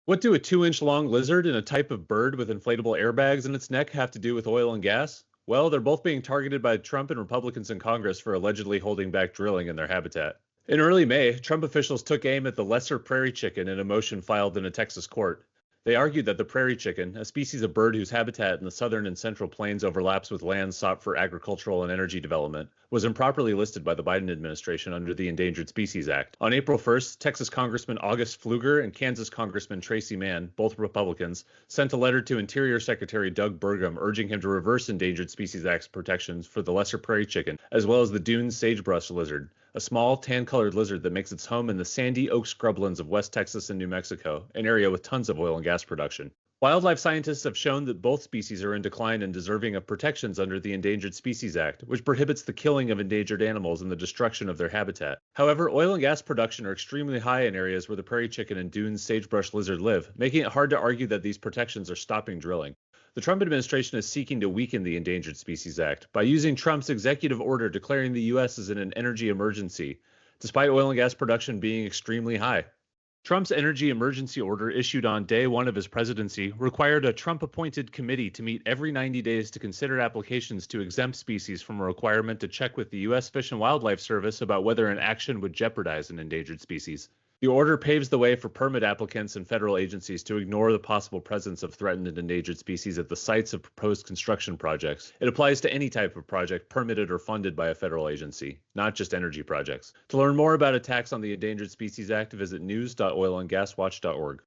What do a 2-inch long lizard and a type of bird with inflatable airbags in its neck have to do with oil and gas? Well, they're both being targeted by Trump and Republicans in Congress for allegedly holding back drilling in their habitat. In early May, Trump officials took aim at the lesser prairie chicken in a motion filed in a Texas court. They argued that the prairie chicken, a species of bird whose habitat in the southern and central plains overlaps with lands sought for agricultural and energy development, was improperly listed by the Biden administration under the Endangered Species Act. On April 1st, Texas Congressman August Pfluger and Kansas Congressman Tracy Mann, both Republicans, sent a letter to Interior Secretary Doug Burgum urging him to reverse Endangered Species Act protections for the lesser prairie chicken, as well as the dune sagebrush lizard, a small tan-colored lizard that makes its home in the sandy oak scrublands of West Texas and New Mexico, an area with tons of oil and gas production. Wildlife scientists have shown that both species are in decline and deserving of protections under the Endangered Species Act, which prohibits the killing of endangered animals and the destruction of their habitat. However, oil and gas production are extremely high in areas where the prairie chicken and dune sagebrush lizard live, making it hard to argue that these protections are stopping drilling. The Trump administration is seeking to weaken the Endangered Species Act by using Trump's executive order declaring the U.S. as in an energy emergency, despite oil and gas production being extremely high. Trump's energy emergency order, issued on day one of his presidency, required a Trump-appointed committee to meet every 90 days to consider applications to exempt species from a requirement to check with the U.S. Fish and Wildlife Service about whether an action would jeopardize an endangered species. The order paves the way for permit applicants and federal agencies to ignore the possible presence of threatened and endangered species at the sites of proposed construction projects. It applies to any type of project permitted or funded by a federal agency, not just energy projects. To learn more about attacks on the Endangered Species Act, visit news.oilandgaswatch.org.